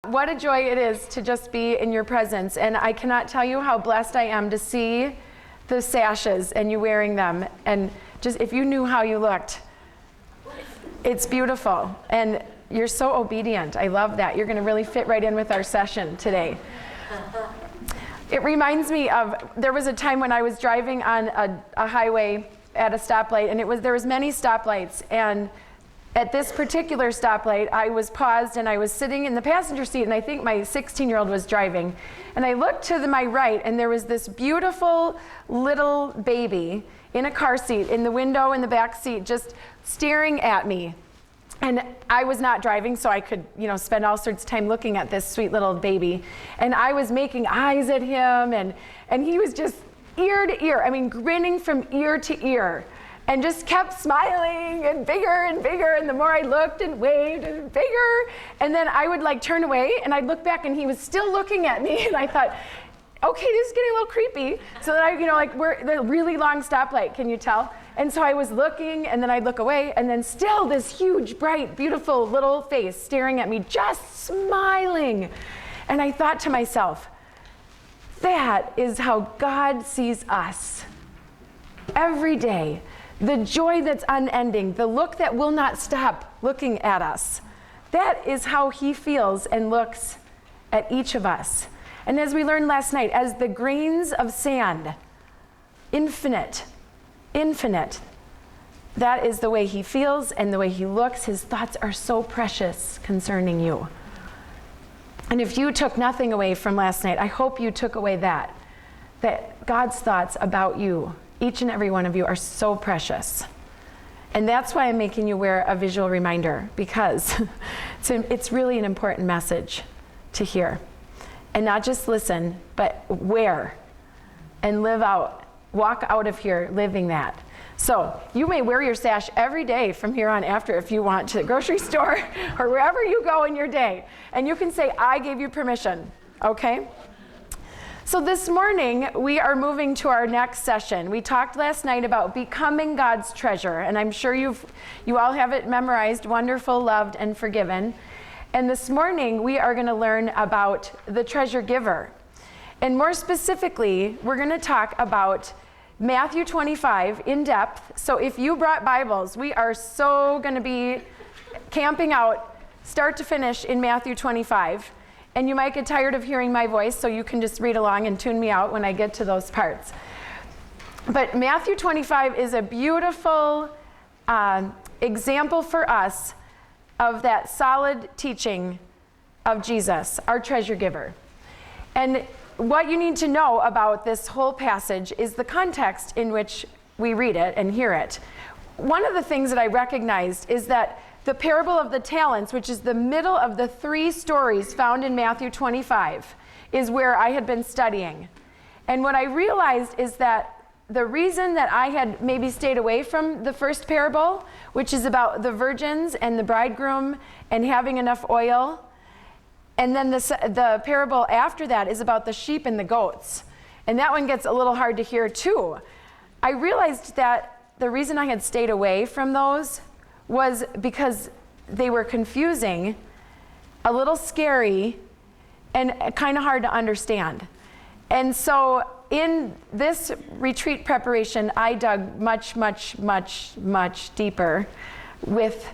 What a joy it is to just be in your presence. And I cannot tell you how blessed I am to see the sashes and you wearing them. And just if you knew how you looked, it's beautiful. And you're so obedient. I love that. You're going to really fit right in with our session today. It reminds me of, there was a time when I was driving on a highway at a stoplight, and there was many stoplights, and at this particular stoplight, I was paused and I was sitting in the passenger seat, and I think my 16-year-old was driving. And I looked to my right, and there was this beautiful little baby in a car seat, in the window in the back seat, just staring at me. And I was not driving, so I could, spend all sorts of time looking at this sweet little baby. And I was making eyes at him, and he was just ear to ear, grinning from ear to ear. And just kept smiling and bigger, and the more I looked and waved and bigger. And then I would turn away and I'd look back and he was still looking at me, and I thought, okay, this is getting a little creepy. So then we're the really long stoplight, can you tell? And so I was looking, and then I'd look away, and then still this huge, bright, beautiful little face staring at me, just smiling. And I thought to myself, that is how God sees us every day. The joy that's unending, the look that will not stop looking at us. That is how he feels and looks at each of us. And as we learned last night, as the grains of sand, infinite, that is the way he feels and the way he looks. His thoughts are so precious concerning you. And if you took nothing away from last night, I hope you took away that God's thoughts about you, each and every one of you, are so precious. And that's why I'm making you wear a visual reminder, because it's really an important message to hear. And not just listen, but wear and live out, walk out of here living that. So you may wear your sash every day from here on after if you want, to the grocery store or wherever you go in your day. And you can say, I gave you permission, okay? So this morning, we are moving to our next session. We talked last night about becoming God's treasure, and I'm sure you all have it memorized, wonderful, loved, and forgiven. And this morning, we are going to learn about the treasure giver. And more specifically, we're going to talk about Matthew 25 in depth. So if you brought Bibles, we are so going to be camping out, start to finish, in Matthew 25. And you might get tired of hearing my voice, so you can just read along and tune me out when I get to those parts. But Matthew 25 is a beautiful example for us of that solid teaching of Jesus, our treasure giver. And what you need to know about this whole passage is the context in which we read it and hear it. One of the things that I recognized is that the parable of the talents, which is the middle of the 3 stories found in Matthew 25, is where I had been studying. And what I realized is that the reason that I had maybe stayed away from the first parable, which is about the virgins and the bridegroom and having enough oil, and then the parable after that is about the sheep and the goats. And that one gets a little hard to hear too. I realized that the reason I had stayed away from those was because they were confusing, a little scary, and kind of hard to understand. And so in this retreat preparation, I dug much, much, much, much deeper with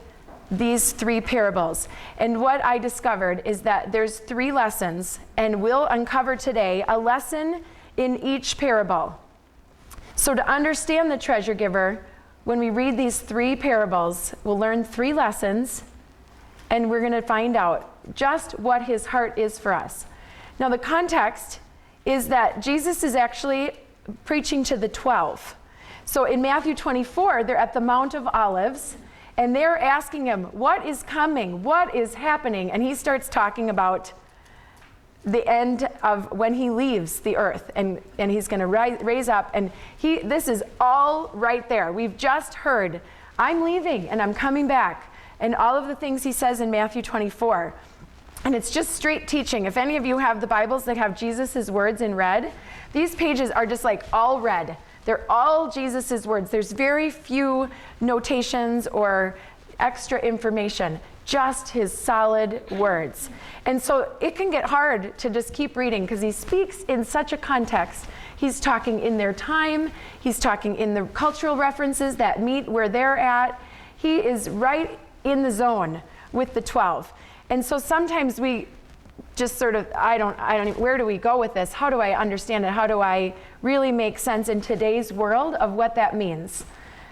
these 3 parables. And what I discovered is that there's 3 lessons, and we'll uncover today a lesson in each parable. So to understand the treasure giver, when we read these 3 parables, we'll learn 3 lessons, and we're going to find out just what his heart is for us. Now, the context is that Jesus is actually preaching to the 12. So in Matthew 24, they're at the Mount of Olives, and they're asking him, what is coming? What is happening? And he starts talking about the end of when he leaves the earth, and he's going to raise up, and this is all right there. We've just heard, I'm leaving and I'm coming back, and all of the things he says in Matthew 24. And it's just straight teaching. If any of you have the Bibles that have Jesus' words in red, these pages are just all red. They're all Jesus' words. There's very few notations or extra information. just his solid words. And so it can get hard to just keep reading because he speaks in such a context. He's talking in their time. He's talking in the cultural references that meet where they're at. He is right in the zone with the 12. And so sometimes we just sort of, where do we go with this? How do I understand it? How do I really make sense in today's world of what that means?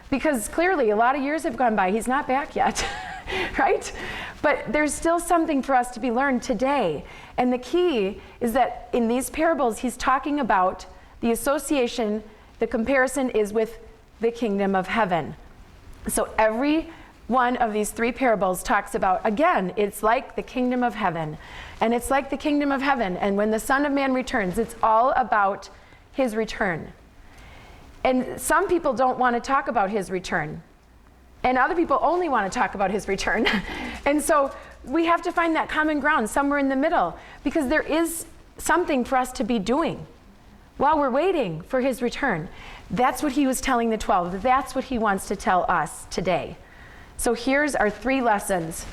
Because clearly a lot of years have gone by. He's not back yet, right? But there's still something for us to be learned today. And the key is that in these parables, he's talking about the association, the comparison is with the kingdom of heaven. So every one of these three parables talks about, again, it's like the kingdom of heaven. And it's like the kingdom of heaven. And when the Son of Man returns, it's all about his return. And some people don't want to talk about his return. And other people only want to talk about his return. And so we have to find that common ground somewhere in the middle, because there is something for us to be doing while we're waiting for his return. That's what he was telling the 12. That's what he wants to tell us today. So here's our three lessons.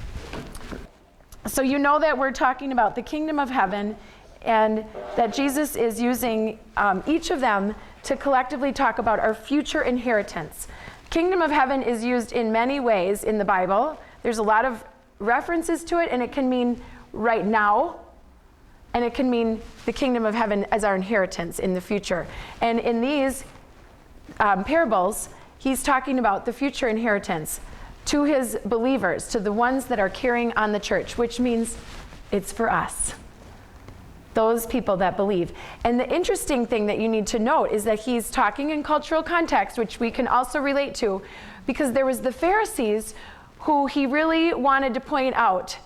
So you know that we're talking about the kingdom of heaven, and that Jesus is using each of them to collectively talk about our future inheritance. Kingdom of heaven is used in many ways in the Bible. There's a lot of references to it, and it can mean right now, and it can mean the kingdom of heaven as our inheritance in the future. And in these parables, he's talking about the future inheritance to his believers, to the ones that are carrying on the church, which means it's for us, those people that believe. And the interesting thing that you need to note is that he's talking in cultural context, which we can also relate to, because there was the Pharisees who he really wanted to point out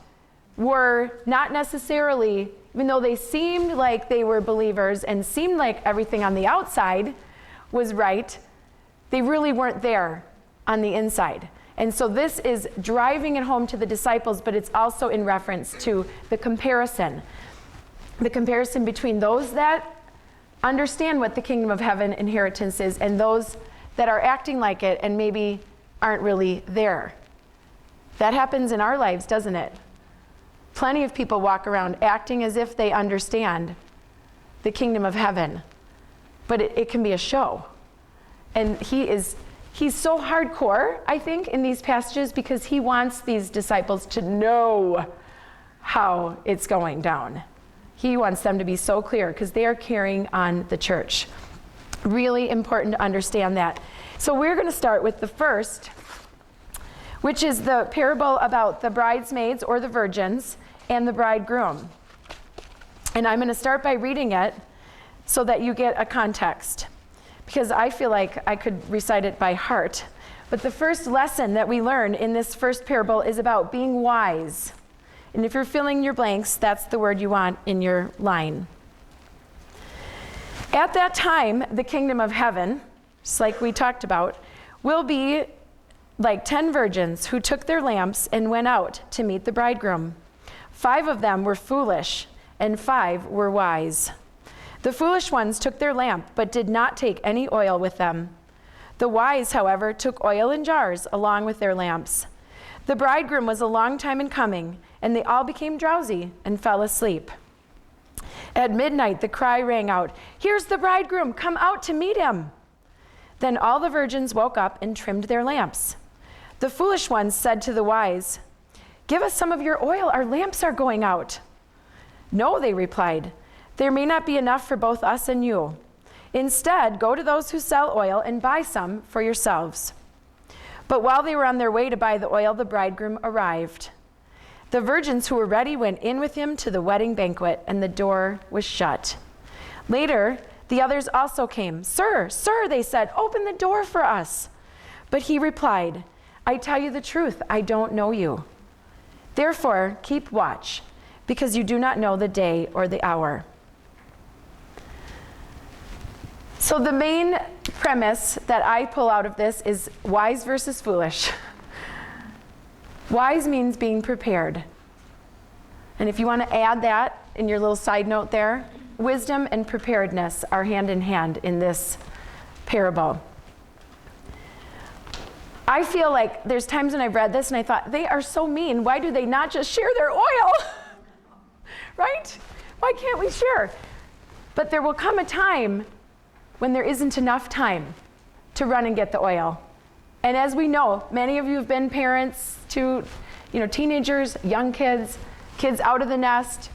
were not necessarily, even though they seemed like they were believers and seemed like everything on the outside was right, they really weren't there on the inside. And so this is driving it home to the disciples, but it's also in reference to the comparison between those that understand what the kingdom of heaven inheritance is and those that are acting like it and maybe aren't really there. That happens in our lives, doesn't it? Plenty of people walk around acting as if they understand the kingdom of heaven, but it can be a show. And he's so hardcore, I think, in these passages because he wants these disciples to know how it's going down. He wants them to be so clear because they are carrying on the church. Really important to understand that. So we're going to start with the first, which is the parable about the bridesmaids or the virgins and the bridegroom. And I'm going to start by reading it so that you get a context, because I feel like I could recite it by heart. But the first lesson that we learn in this first parable is about being wise. And if you're filling your blanks, that's the word you want in your line. At that time, the kingdom of heaven, just like we talked about, will be like 10 virgins who took their lamps and went out to meet the bridegroom. 5 of them were foolish, and 5 were wise. The foolish ones took their lamp, but did not take any oil with them. The wise, however, took oil in jars along with their lamps. The bridegroom was a long time in coming, and they all became drowsy and fell asleep. At midnight, the cry rang out, "Here's the bridegroom, come out to meet him." Then all the virgins woke up and trimmed their lamps. The foolish ones said to the wise, "Give us some of your oil, our lamps are going out." "No," they replied, "there may not be enough for both us and you. Instead, go to those who sell oil and buy some for yourselves." But while they were on their way to buy the oil, the bridegroom arrived. The virgins who were ready went in with him to the wedding banquet, and the door was shut. Later, the others also came. "Sir, sir," they said, "open the door for us." But he replied, "I tell you the truth, I don't know you. Therefore, keep watch, because you do not know the day or the hour." So the main premise that I pull out of this is wise versus foolish. Wise means being prepared. And if you want to add that in your little side note there, wisdom and preparedness are hand in hand in this parable. I feel like there's times when I've read this and I thought, they are so mean. Why do they not just share their oil? Right? Why can't we share? But there will come a time when there isn't enough time to run and get the oil. And as we know, many of you have been parents to, teenagers, young kids, kids out of the nest.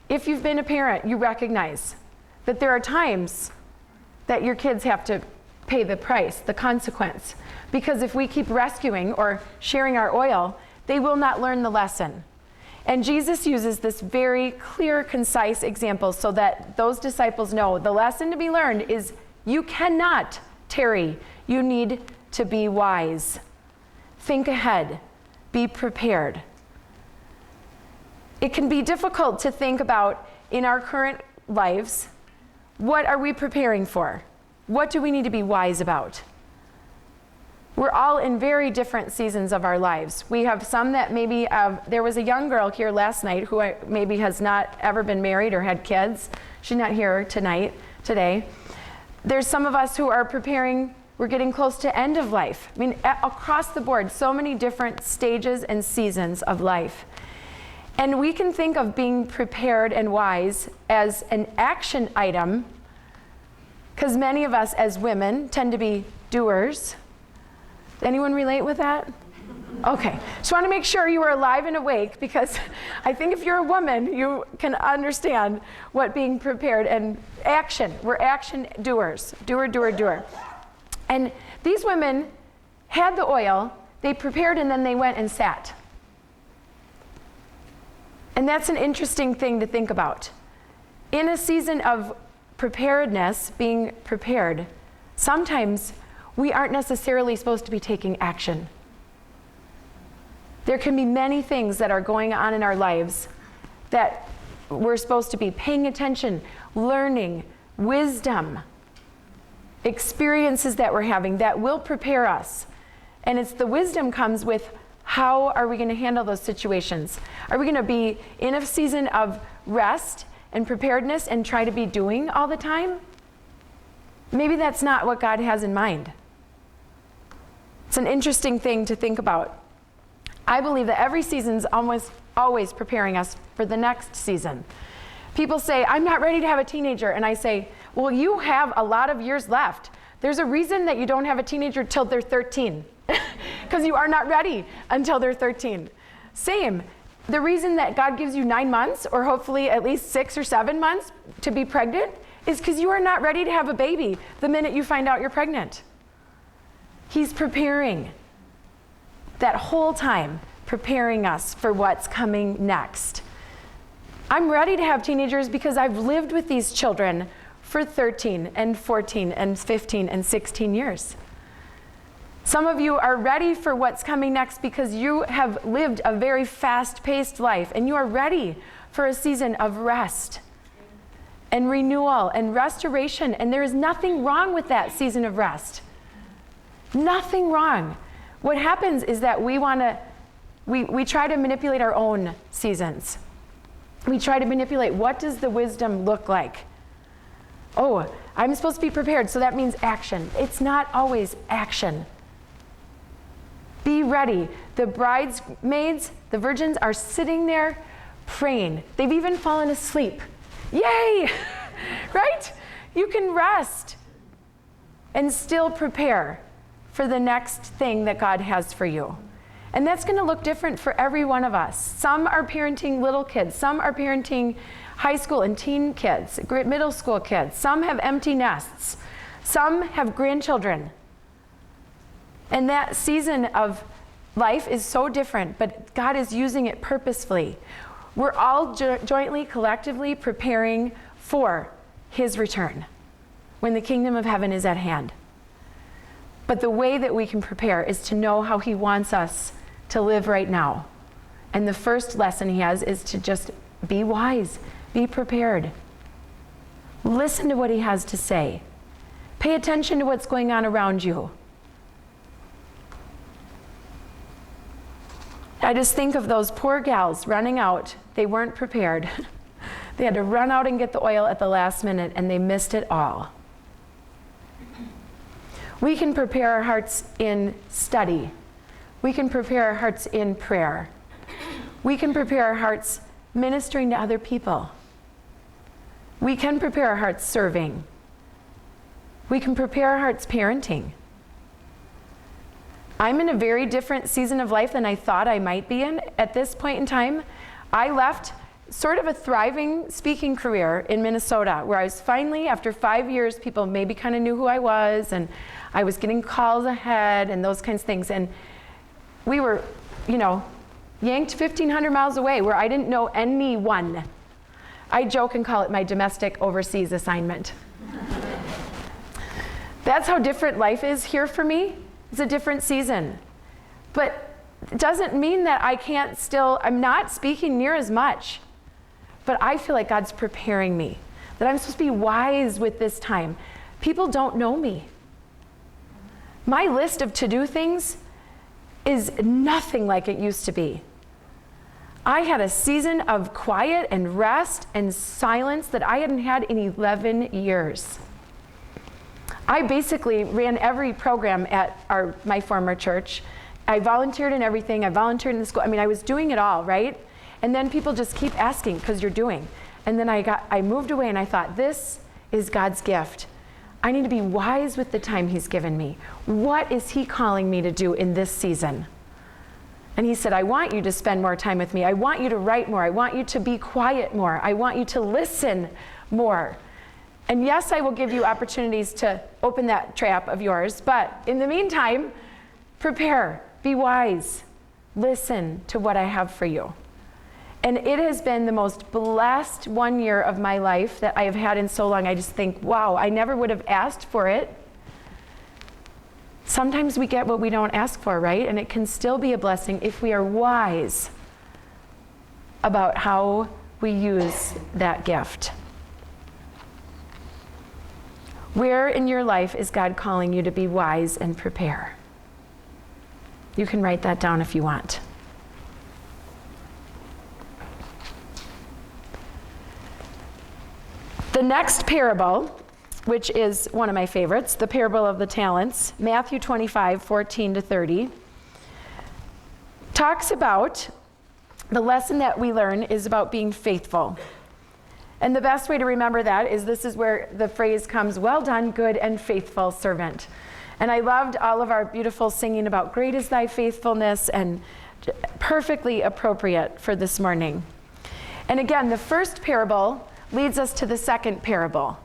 If you've been a parent, you recognize that there are times that your kids have to pay the price, the consequence. Because if we keep rescuing or sharing our oil, they will not learn the lesson. And Jesus uses this very clear, concise example so that those disciples know the lesson to be learned is you cannot tarry. You need to be wise. Think ahead. Be prepared. It can be difficult to think about in our current lives, what are we preparing for? What do we need to be wise about? We're all in very different seasons of our lives. We have some that maybe, there was a young girl here last night who maybe has not ever been married or had kids. She's not here today. There's some of us who are preparing, we're getting close to end of life. I mean, across the board, so many different stages and seasons of life. And we can think of being prepared and wise as an action item, because many of us as women tend to be doers. Anyone relate with that? Okay, just want to make sure you are alive and awake, because I think if you're a woman, you can understand what being prepared and action. We're action doers. Doer. And these women had the oil, they prepared, and then they went and sat. And that's an interesting thing to think about. In a season of preparedness, being prepared, sometimes we aren't necessarily supposed to be taking action. There can be many things that are going on in our lives that we're supposed to be paying attention, learning, wisdom, experiences that we're having that will prepare us. And it's the wisdom comes with how are we going to handle those situations? Are we going to be in a season of rest and preparedness and try to be doing all the time? Maybe that's not what God has in mind. It's an interesting thing to think about. I believe that every season's almost always preparing us for the next season. People say, I'm not ready to have a teenager. And I say, well, you have a lot of years left. There's a reason that you don't have a teenager till they're 13. Because you are not ready until they're 13. Same. The reason that God gives you 9 months, or hopefully at least 6 or 7 months to be pregnant, is because you are not ready to have a baby the minute you find out you're pregnant. He's preparing. That whole time, preparing us for what's coming next. I'm ready to have teenagers because I've lived with these children for 13 and 14 and 15 and 16 years. Some of you are ready for what's coming next because you have lived a very fast-paced life and you are ready for a season of rest and renewal and restoration. And there is nothing wrong with that season of rest. Nothing wrong. What happens is that we try to manipulate our own seasons. We try to manipulate, what does the wisdom look like? Oh, I'm supposed to be prepared, so that means action. It's not always action. Be ready. The bridesmaids, the virgins, are sitting there praying. They've even fallen asleep. Yay! Right? You can rest and still prepare for the next thing that God has for you. And that's going to look different for every one of us. Some are parenting little kids. Some are parenting high school and teen kids, middle school kids. Some have empty nests. Some have grandchildren. And that season of life is so different, but God is using it purposefully. We're all jointly, collectively preparing for His return when the kingdom of heaven is at hand. But the way that we can prepare is to know how He wants us to live right now. And the first lesson He has is to just be wise, be prepared. Listen to what He has to say. Pay attention to what's going on around you. I just think of those poor gals running out. They weren't prepared. They had to run out and get the oil at the last minute, and they missed it all. We can prepare our hearts in study We can prepare our hearts in prayer. We can prepare our hearts ministering to other people. We can prepare our hearts serving. We can prepare our hearts parenting. I'm in a very different season of life than I thought I might be in at this point in time. I left sort of a thriving speaking career in Minnesota, where I was finally, after 5 years, people maybe kind of knew who I was, and I was getting calls ahead and those kinds of things. And we were, yanked 1,500 miles away where I didn't know anyone. I joke and call it my domestic overseas assignment. That's how different life is here for me. It's a different season. But it doesn't mean that I'm not speaking near as much. But I feel like God's preparing me, that I'm supposed to be wise with this time. People don't know me. My list of to-do things is nothing like it used to be. I had a season of quiet and rest and silence that I hadn't had in 11 years. I basically ran every program at my former church. I volunteered in everything. I volunteered in the school. I was doing it all, right? And then people just keep asking, because you're doing. And then I moved away and I thought, this is God's gift. I need to be wise with the time he's given me. What is he calling me to do in this season? And he said, I want you to spend more time with me. I want you to write more. I want you to be quiet more. I want you to listen more. And yes, I will give you opportunities to open that trap of yours. But in the meantime, prepare, be wise, listen to what I have for you. And it has been the most blessed 1 year of my life that I have had in so long. I just think, wow, I never would have asked for it. Sometimes we get what we don't ask for, right? And it can still be a blessing if we are wise about how we use that gift. Where in your life is God calling you to be wise and prepare? You can write that down if you want. The next parable, which is one of my favorites, the parable of the talents, Matthew 25, 14 to 30, talks about the lesson that we learn is about being faithful. And the best way to remember that is this is where the phrase comes, well done, good and faithful servant. And I loved all of our beautiful singing about great is thy faithfulness, and perfectly appropriate for this morning. And again, the first parable leads us to the second parable,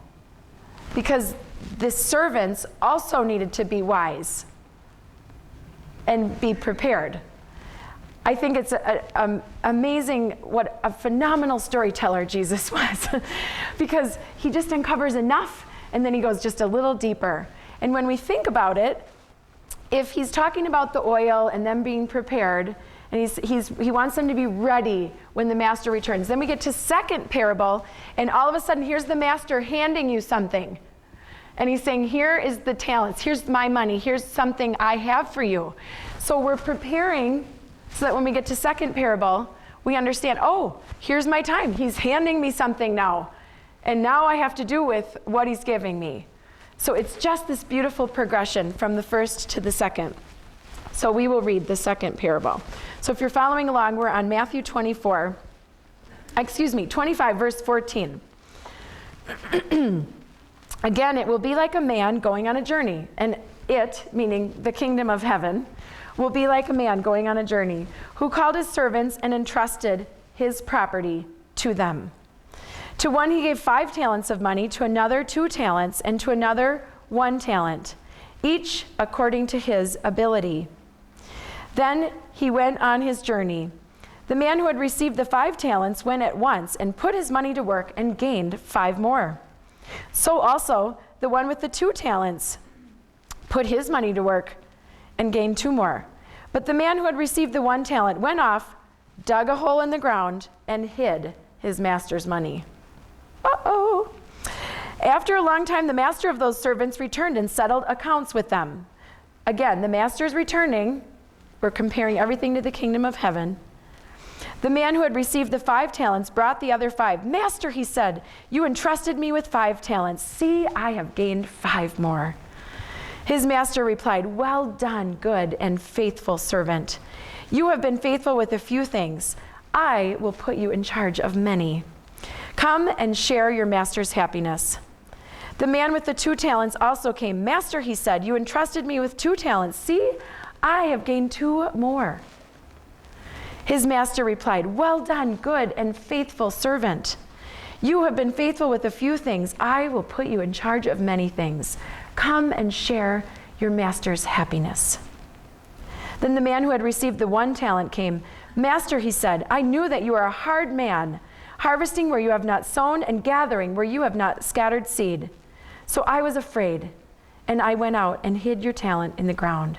because the servants also needed to be wise and be prepared. I think it's amazing what a phenomenal storyteller Jesus was, because he just uncovers enough and then he goes just a little deeper. And when we think about it, if he's talking about the oil and them being prepared, and he wants them to be ready when the master returns. Then we get to second parable, and all of a sudden here's the master handing you something. And he's saying, here is the talents, here's my money, here's something I have for you. So we're preparing so that when we get to second parable, we understand, oh, here's my time. He's handing me something now. And now I have to do with what he's giving me. So it's just this beautiful progression from the first to the second. So we will read the second parable. So if you're following along, we're on Matthew 25, verse 14. Again, it will be like a man going on a journey, and it, meaning the kingdom of heaven, will be like a man going on a journey, who called his servants and entrusted his property to them. To one he gave 5 talents of money, to another 2 talents, and to another 1 talent, each according to his ability. Then he went on his journey. The man who had received the 5 talents went at once and put his money to work and gained 5 more. So also the one with the 2 talents put his money to work and gained 2 more. But the man who had received the 1 talent went off, dug a hole in the ground, and hid his master's money. Uh-oh. After a long time, the master of those servants returned and settled accounts with them. Again, the master is returning. We're comparing everything to the kingdom of heaven. The man who had received the 5 talents brought the other 5. Master, he said, you entrusted me with 5 talents. See, I have gained 5 more. His master replied, "Well done, good and faithful servant. You have been faithful with a few things. I will put you in charge of many. Come and share your master's happiness." The man with the 2 talents also came. "Master," he said, "you entrusted me with 2 talents. See, I have gained 2 more." His master replied, "Well done, good and faithful servant. You have been faithful with a few things. I will put you in charge of many things. Come and share your master's happiness." Then the man who had received the 1 talent came. "Master," he said, "I knew that you are a hard man, harvesting where you have not sown and gathering where you have not scattered seed. So I was afraid, and I went out and hid your talent in the ground.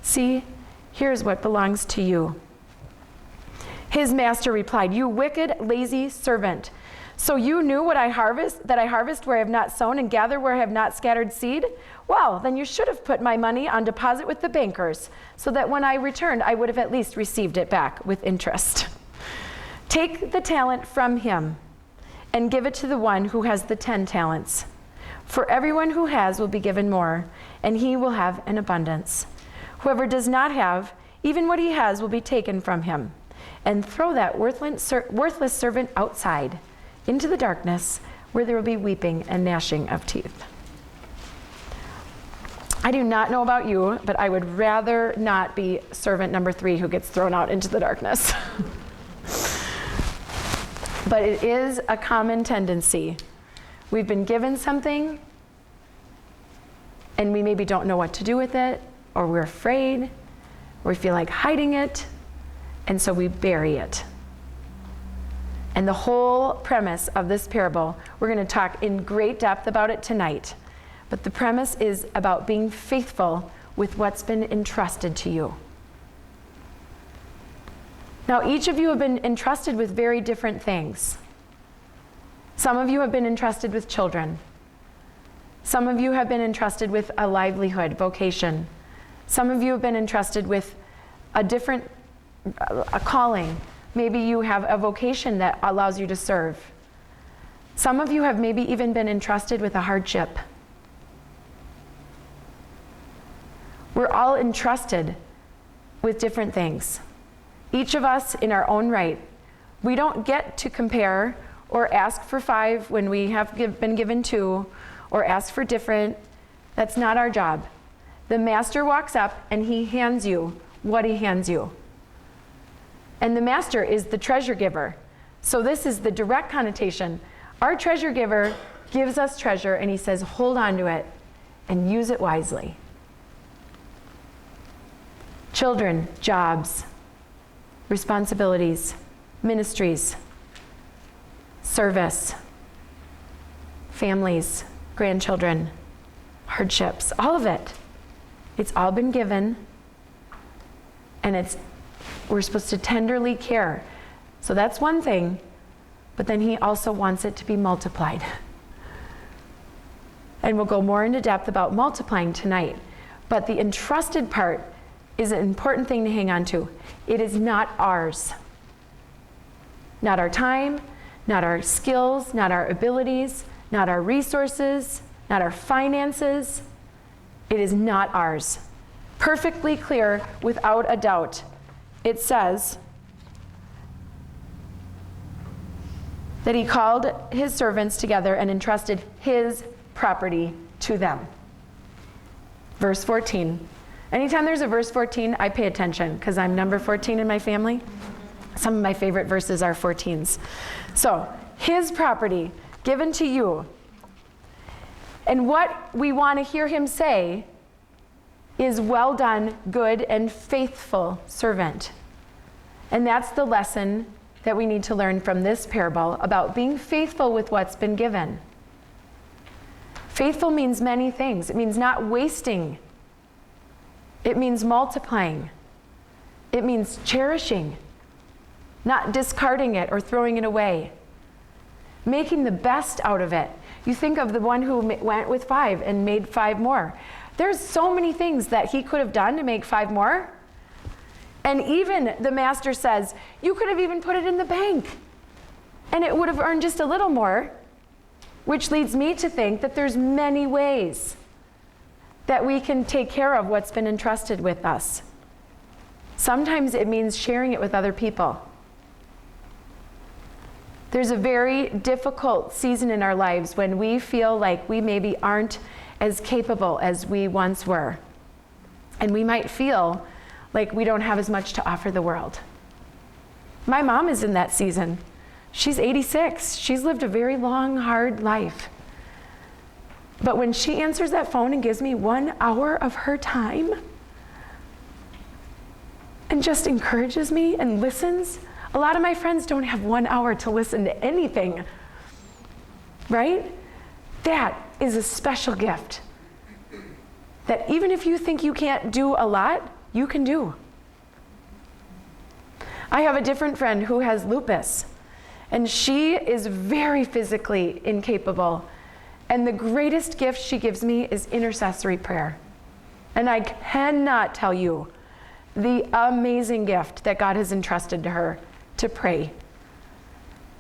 See, here's what belongs to you." His master replied, "You wicked, lazy servant. So you knew that I harvest where I have not sown and gather where I have not scattered seed? Well, then you should have put my money on deposit with the bankers, so that when I returned, I would have at least received it back with interest. Take the talent from him and give it to the one who has the 10 talents. For everyone who has will be given more, and he will have an abundance. Whoever does not have, even what he has will be taken from him. And throw that worthless servant outside, into the darkness, where there will be weeping and gnashing of teeth." I do not know about you, but I would rather not be servant number 3 who gets thrown out into the darkness. But it is a common tendency. We've been given something, and we maybe don't know what to do with it, or we're afraid, or we feel like hiding it, and so we bury it. And the whole premise of this parable, we're going to talk in great depth about it tonight, but the premise is about being faithful with what's been entrusted to you. Now, each of you have been entrusted with very different things. Some of you have been entrusted with children. Some of you have been entrusted with a livelihood, vocation. Some of you have been entrusted with a calling. Maybe you have a vocation that allows you to serve. Some of you have maybe even been entrusted with a hardship. We're all entrusted with different things. Each of us in our own right. We don't get to compare or ask for 5 when we have been given 2, or ask for different. That's not our job. The master walks up and he hands you what he hands you. And the master is the treasure giver. So this is the direct connotation. Our treasure giver gives us treasure, and he says, hold on to it and use it wisely. Children, jobs, responsibilities, ministries, service, families, grandchildren, hardships, all of it. It's all been given, and we're supposed to tenderly care. So that's one thing, but then he also wants it to be multiplied. And we'll go more into depth about multiplying tonight. But the entrusted part is an important thing to hang on to. It is not ours. Not our time, not our skills, not our abilities, not our resources, not our finances. It is not ours. Perfectly clear, without a doubt. It says that he called his servants together and entrusted his property to them. Verse 14. Anytime there's a verse 14, I pay attention because I'm number 14 in my family. Some of my favorite verses are 14s. So, his property given to you. And what we want to hear him say is, well done, good and faithful servant. And that's the lesson that we need to learn from this parable about being faithful with what's been given. Faithful means many things. It means not wasting. It means multiplying. It means cherishing, not discarding it or throwing it away. Making the best out of it. You think of the one who went with 5 and made 5 more. There's so many things that he could have done to make 5 more. And even the master says, you could have even put it in the bank and it would have earned just a little more, which leads me to think that there's many ways that we can take care of what's been entrusted with us. Sometimes it means sharing it with other people. There's a very difficult season in our lives when we feel like we maybe aren't as capable as we once were. And we might feel like we don't have as much to offer the world. My mom is in that season. She's 86. She's lived a very long, hard life. But when she answers that phone and gives me 1 hour of her time and just encourages me and listens, a lot of my friends don't have 1 hour to listen to anything, right? That is a special gift that even if you think you can't do a lot, you can do. I have a different friend who has lupus, and she is very physically incapable. And the greatest gift she gives me is intercessory prayer. And I cannot tell you the amazing gift that God has entrusted to her to pray.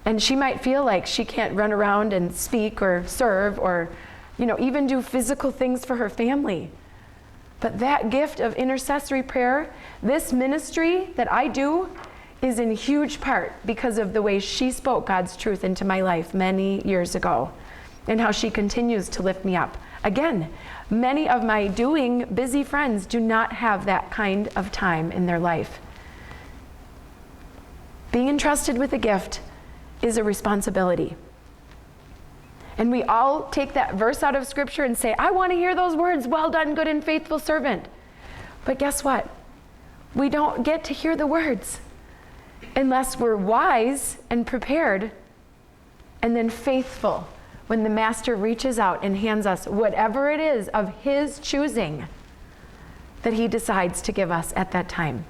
And she might feel like she can't run around and speak or serve or, even do physical things for her family. But that gift of intercessory prayer, this ministry that I do, is in huge part because of the way she spoke God's truth into my life many years ago, and how she continues to lift me up. Again, many of my busy friends do not have that kind of time in their life. Being entrusted with a gift is a responsibility. And we all take that verse out of Scripture and say, I want to hear those words, well done, good and faithful servant. But guess what? We don't get to hear the words unless we're wise and prepared and then faithful when the Master reaches out and hands us whatever it is of His choosing that He decides to give us at that time.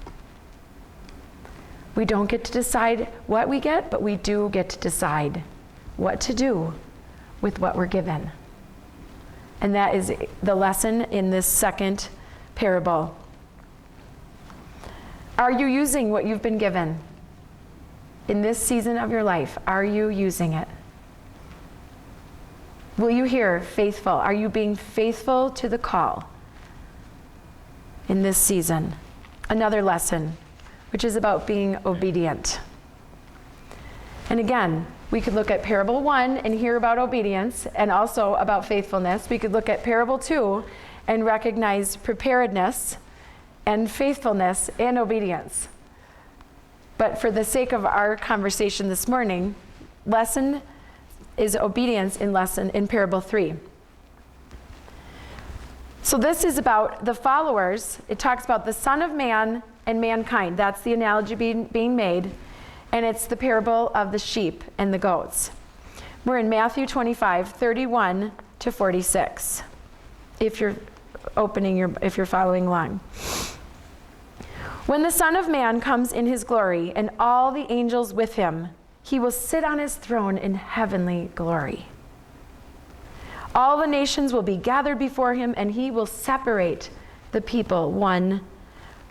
We don't get to decide what we get, but we do get to decide what to do with what we're given. And that is the lesson in this second parable. Are you using what you've been given? In this season of your life, are you using it? Will you hear faithful? Are you being faithful to the call in this season? Another lesson, which is about being obedient. And again, we could look at parable 1 and hear about obedience and also about faithfulness. We could look at parable 2 and recognize preparedness and faithfulness and obedience. But for the sake of our conversation this morning, lesson is obedience in parable 3. So this is about the followers. It talks about the Son of Man and mankind. That's the analogy being made. And it's the parable of the sheep and the goats. We're in Matthew 25, 31 to 46. If you're following along. When the Son of Man comes in His glory and all the angels with Him, He will sit on His throne in heavenly glory. All the nations will be gathered before Him, and He will separate the people one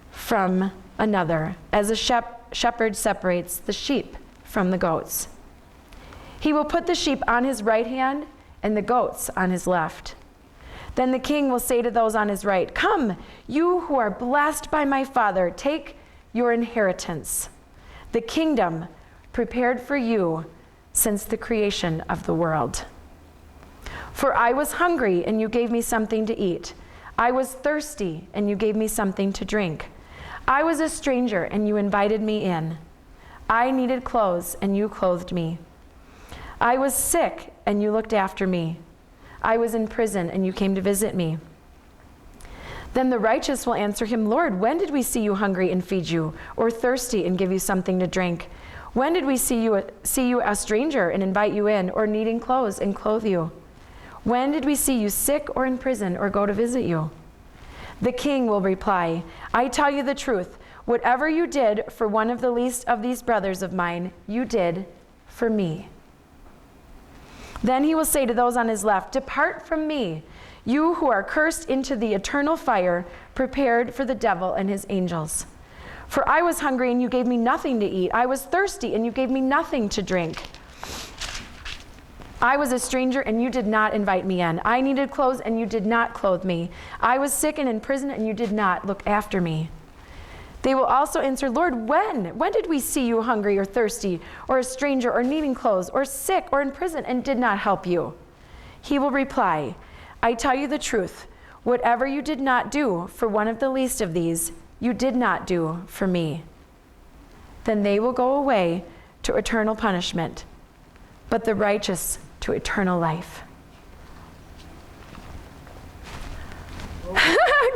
from another, as a shepherd separates the sheep from the goats. He will put the sheep on His right hand and the goats on His left. Then the King will say to those on His right, "Come, you who are blessed by my Father, take your inheritance, the kingdom prepared for you since the creation of the world. For I was hungry, and you gave me something to eat. I was thirsty, and you gave me something to drink. I was a stranger, and you invited me in. I needed clothes, and you clothed me. I was sick, and you looked after me. I was in prison, and you came to visit me." Then the righteous will answer Him, "Lord, when did we see you hungry and feed you, or thirsty and give you something to drink? When did we see you a stranger and invite you in, or needing clothes and clothe you? When did we see you sick or in prison or go to visit you?" The King will reply, "I tell you the truth, whatever you did for one of the least of these brothers of mine, you did for me." Then He will say to those on His left, "Depart from me, you who are cursed, into the eternal fire prepared for the devil and his angels. For I was hungry, and you gave me nothing to eat. I was thirsty, and you gave me nothing to drink. I was a stranger and you did not invite me in. I needed clothes and you did not clothe me. I was sick and in prison and you did not look after me. They will also answer, Lord, when? When did we see you hungry or thirsty, or a stranger, or needing clothes, or sick, or in prison, and did not help you? He will reply, I tell you the truth. Whatever you did not do for one of the least of these, you did not do for me. Then they will go away to eternal punishment, but the righteous to eternal life.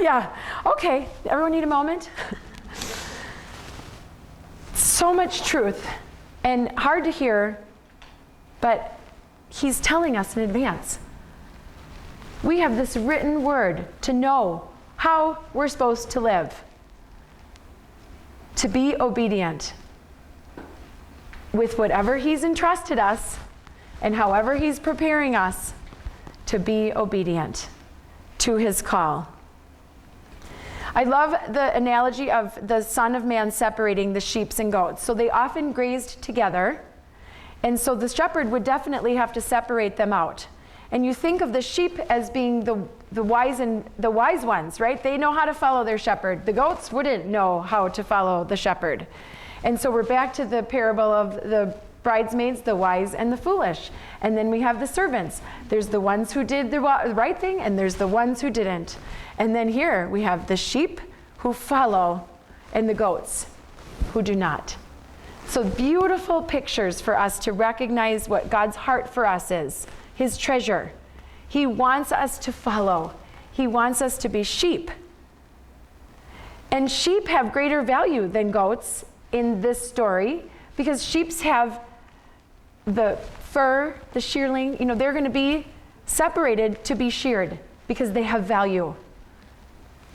Yeah, okay, everyone need a moment? So much truth and hard to hear, but he's telling us in advance. We have this written word to know how we're supposed to live, to be obedient with whatever he's entrusted us and however he's preparing us to be obedient to his call. I love the analogy of the Son of Man separating the sheep and goats. So they often grazed together, and so the shepherd would definitely have to separate them out. And you think of the sheep as being the wise ones, right? They know how to follow their shepherd. The goats wouldn't know how to follow the shepherd. And so we're back to the parable of the bridesmaids, the wise and the foolish. And then we have the servants. There's the ones who did the right thing, and there's the ones who didn't. And then here we have the sheep who follow and the goats who do not. So beautiful pictures for us to recognize what God's heart for us is, his treasure. He wants us to follow. He wants us to be sheep. And sheep have greater value than goats in this story, because sheep have the fur, the shearling, they're going to be separated to be sheared because they have value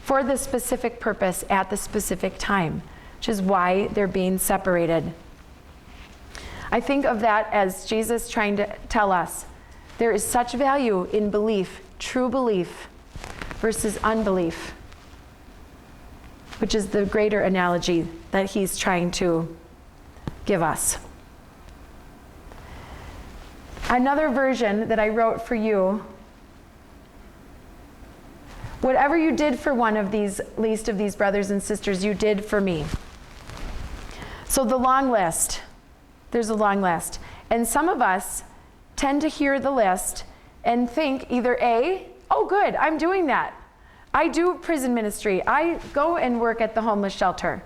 for the specific purpose at the specific time, which is why they're being separated. I think of that as Jesus trying to tell us there is such value in belief, true belief, versus unbelief, which is the greater analogy that he's trying to give us. Another version that I wrote for you: whatever you did for one of these least of these brothers and sisters, you did for me. So the long list, there's a long list. And some of us tend to hear the list and think either A, oh good, I'm doing that. I do prison ministry. I go and work at the homeless shelter.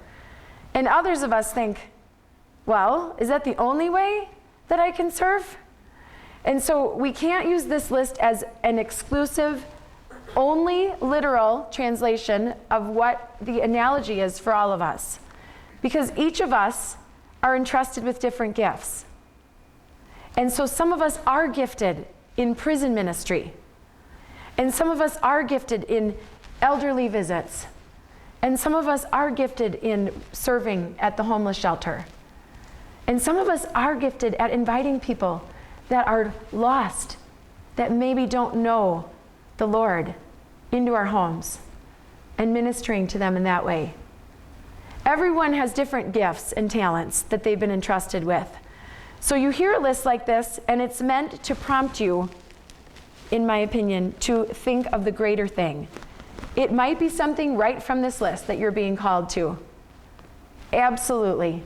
And others of us think, well, is that the only way that I can serve? And so we can't use this list as an exclusive, only literal translation of what the analogy is for all of us. Because each of us are entrusted with different gifts. And so some of us are gifted in prison ministry. And some of us are gifted in elderly visits. And some of us are gifted in serving at the homeless shelter. And some of us are gifted at inviting people that are lost, that maybe don't know the Lord, into our homes and ministering to them in that way. Everyone has different gifts and talents that they've been entrusted with. So you hear a list like this, and it's meant to prompt you, in my opinion, to think of the greater thing. It might be something right from this list that you're being called to. Absolutely.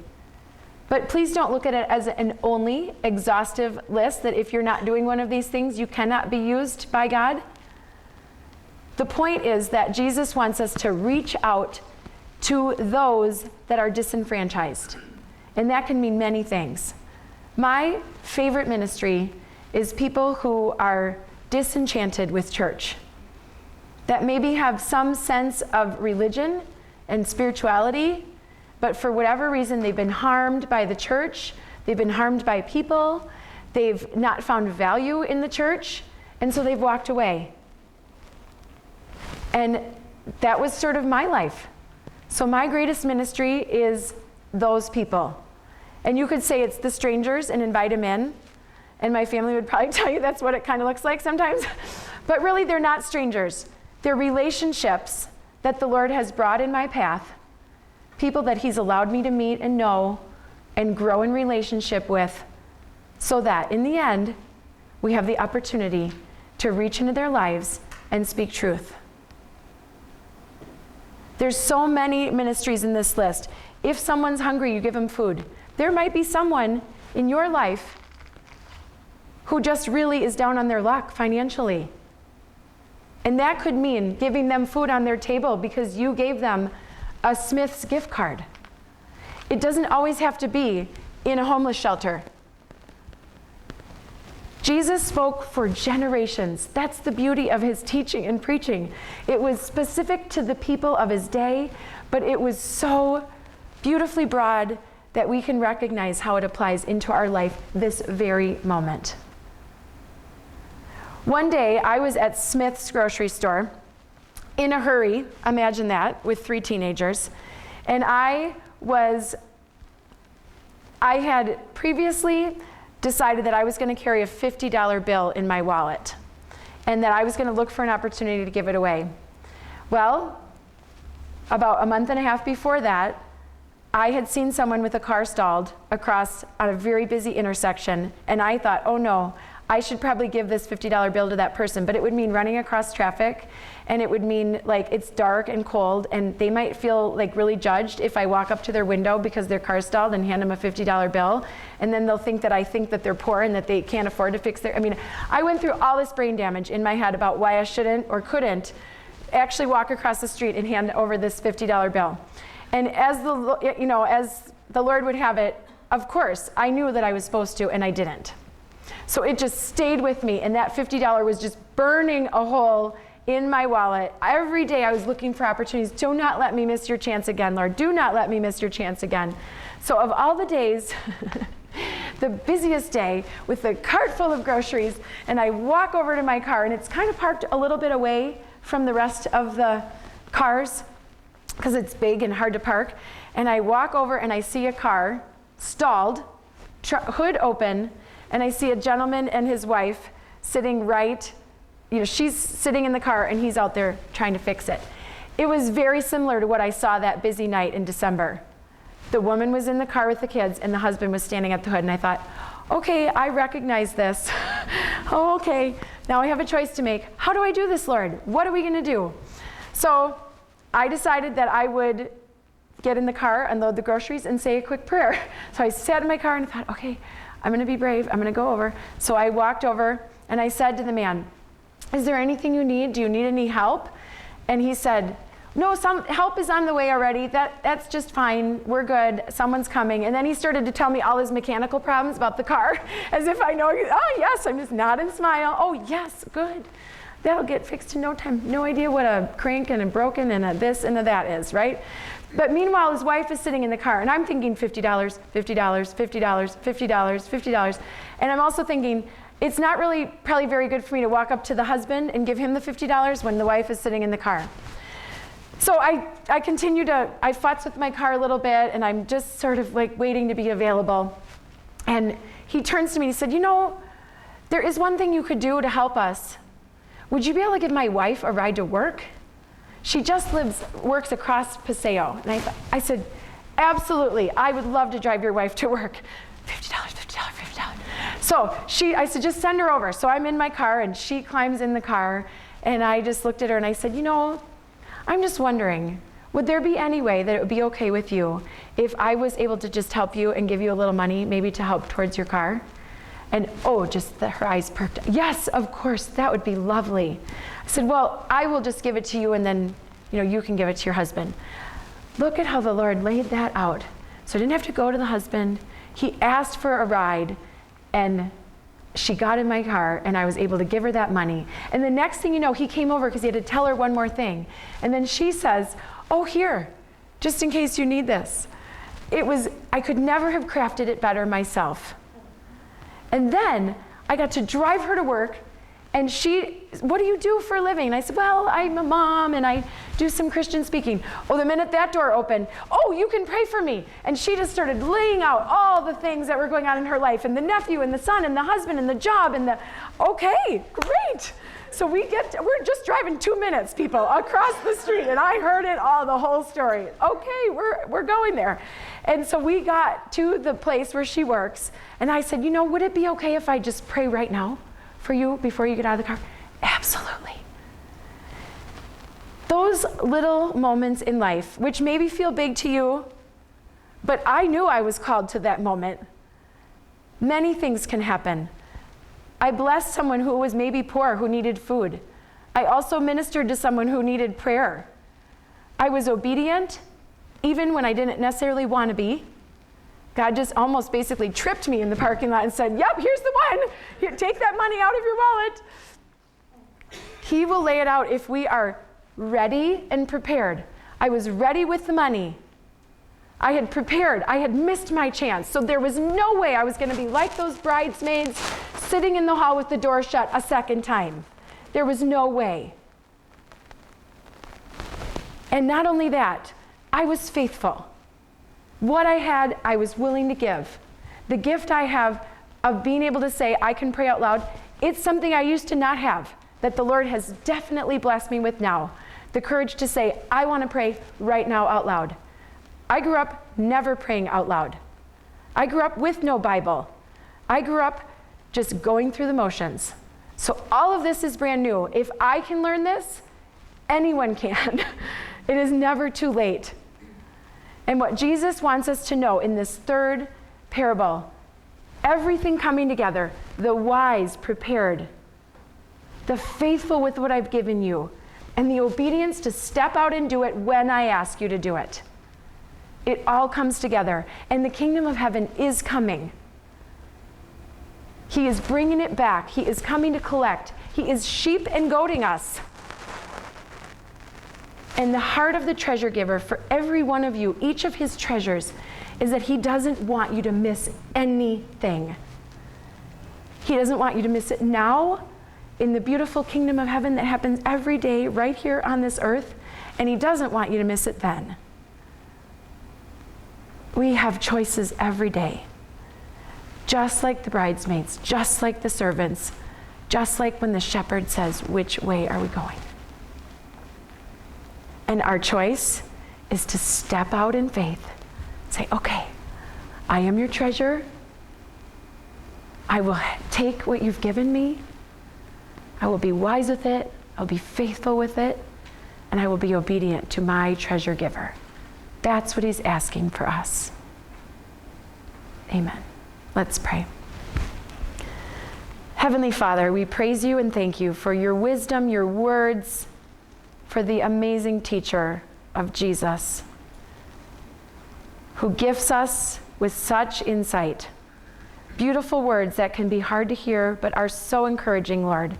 But please don't look at it as an only exhaustive list that if you're not doing one of these things, you cannot be used by God. The point is that Jesus wants us to reach out to those that are disenfranchised. And that can mean many things. My favorite ministry is people who are disenchanted with church, that maybe have some sense of religion and spirituality, but for whatever reason they've been harmed by the church, they've been harmed by people, they've not found value in the church, and so they've walked away. And that was sort of my life. So my greatest ministry is those people. And you could say it's the strangers and invite them in. And my family would probably tell you that's what it kind of looks like sometimes. But really, they're not strangers. They're relationships that the Lord has brought in my path, people that he's allowed me to meet and know and grow in relationship with, so that in the end, we have the opportunity to reach into their lives and speak truth. There's so many ministries in this list. If someone's hungry, you give them food. There might be someone in your life who just really is down on their luck financially. And that could mean giving them food on their table because you gave them a Smith's gift card. It doesn't always have to be in a homeless shelter. Jesus spoke for generations. That's the beauty of his teaching and preaching. It was specific to the people of his day, but it was so beautifully broad that we can recognize how it applies into our life this very moment. One day, I was at Smith's grocery store in a hurry, imagine that, with 3 teenagers, and I had previously decided that I was going to carry a $50 bill in my wallet and that I was going to look for an opportunity to give it away. Well, about a month and a half before that, I had seen someone with a car stalled across on a very busy intersection, and I thought, oh no, I should probably give this $50 bill to that person, but it would mean running across traffic, and it would mean like it's dark and cold, and they might feel like really judged if I walk up to their window because their car's stalled and hand them a $50 bill, and then they'll think that I think that they're poor and that they can't afford to fix their, I went through all this brain damage in my head about why I shouldn't or couldn't actually walk across the street and hand over this $50 bill. And as the Lord would have it, of course, I knew that I was supposed to, and I didn't. So it just stayed with me, and that $50 was just burning a hole in my wallet. Every day I was looking for opportunities. Do not let me miss your chance again, Lord. Do not let me miss your chance again. So of all the days, the busiest day with the cart full of groceries, and I walk over to my car, and it's kind of parked a little bit away from the rest of the cars because it's big and hard to park. And I walk over and I see a car stalled, hood open, and I see a gentleman and his wife sitting she's sitting in the car and he's out there trying to fix it. It was very similar to what I saw that busy night in December. The woman was in the car with the kids and the husband was standing at the hood, and I thought, okay, I recognize this. Oh, okay, now I have a choice to make. How do I do this, Lord? What are we gonna do? So I decided that I would get in the car, unload the groceries, and say a quick prayer. So I sat in my car and I thought, okay, I'm going to be brave. I'm going to go over. So I walked over and I said to the man, is there anything you need? Do you need any help? And he said, no, some help is on the way already. That's just fine. We're good. Someone's coming. And then he started to tell me all his mechanical problems about the car, as if I know. Oh, yes. I'm just nod and smile. Oh, yes. Good. That'll get fixed in no time. No idea what a crank and a broken and a this and a that is, right? But meanwhile, his wife is sitting in the car, and I'm thinking $50, $50, $50, $50, $50. And I'm also thinking, it's not really probably very good for me to walk up to the husband and give him the $50 when the wife is sitting in the car. So I continue I futz with my car a little bit, and I'm just sort of like waiting to be available. And he turns to me and he said, there is one thing you could do to help us. Would you be able to give my wife a ride to work? She just works across Paseo. And I said, absolutely, I would love to drive your wife to work. $50, $50, $50. So I said, just send her over. So I'm in my car, and she climbs in the car, and I just looked at her and I said, I'm just wondering, would there be any way that it would be okay with you if I was able to just help you and give you a little money, maybe to help towards your car? And her eyes perked. Yes, of course, that would be lovely. I said, well, I will just give it to you, and then you can give it to your husband. Look at how the Lord laid that out. So I didn't have to go to the husband. He asked for a ride, and she got in my car, and I was able to give her that money. And the next thing you know, he came over because he had to tell her one more thing. And then she says, oh, here, just in case you need this. I could never have crafted it better myself. And then I got to drive her to work, and what do you do for a living? And I said, well, I'm a mom, and I do some Christian speaking. Oh, the minute that door opened, oh, you can pray for me. And she just started laying out all the things that were going on in her life, and the nephew, and the son, and the husband, and the job, okay, great. So we're just driving 2 minutes, people, across the street, and I heard it all, the whole story. Okay, we're going there. And so we got to the place where she works, and I said, would it be okay if I just pray right now for you before you get out of the car? Absolutely. Those little moments in life, which maybe feel big to you, but I knew I was called to that moment. Many things can happen. I blessed someone who was maybe poor, who needed food. I also ministered to someone who needed prayer. I was obedient, even when I didn't necessarily want to be. God just almost basically tripped me in the parking lot and said, yep, here's the one. Here, take that money out of your wallet. He will lay it out if we are ready and prepared. I was ready with the money. I had prepared. I had missed my chance. So there was no way I was going to be like those bridesmaids sitting in the hall with the door shut a second time. There was no way. And not only that, I was faithful. What I had, I was willing to give. The gift I have of being able to say, I can pray out loud, it's something I used to not have, that the Lord has definitely blessed me with now. The courage to say, I want to pray right now out loud. I grew up never praying out loud. I grew up with no Bible. I grew up just going through the motions. So all of this is brand new. If I can learn this, anyone can. It is never too late. And what Jesus wants us to know in this third parable, everything coming together, the wise prepared, the faithful with what I've given you, and the obedience to step out and do it when I ask you to do it. It all comes together, and the kingdom of heaven is coming. He is bringing it back. He is coming to collect. He is sheep and goading us. And the heart of the treasure giver for every one of you, each of his treasures, is that he doesn't want you to miss anything. He doesn't want you to miss it now in the beautiful kingdom of heaven that happens every day right here on this earth, and he doesn't want you to miss it then. We have choices every day, just like the bridesmaids, just like the servants, just like when the shepherd says, which way are we going? And our choice is to step out in faith, say, okay, I am your treasure. I will take what you've given me. I will be wise with it. I'll be faithful with it. And I will be obedient to my treasure giver. That's what he's asking for us. Amen. Let's pray. Heavenly Father, we praise you and thank you for your wisdom, your words, for the amazing teacher of Jesus, who gifts us with such insight. Beautiful words that can be hard to hear, but are so encouraging, Lord.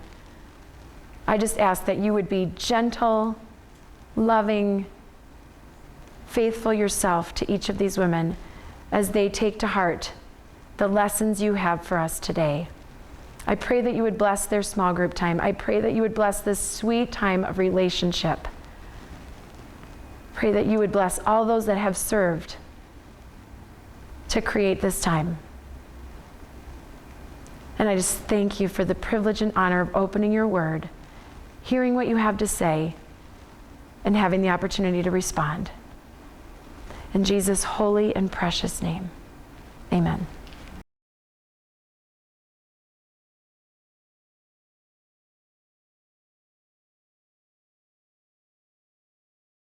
I just ask that you would be gentle, loving, faithful yourself to each of these women as they take to heart the lessons you have for us today. I pray that you would bless their small group time. I pray that you would bless this sweet time of relationship. Pray that you would bless all those that have served to create this time. And I just thank you for the privilege and honor of opening your word, hearing what you have to say, and having the opportunity to respond. In Jesus' holy and precious name, amen.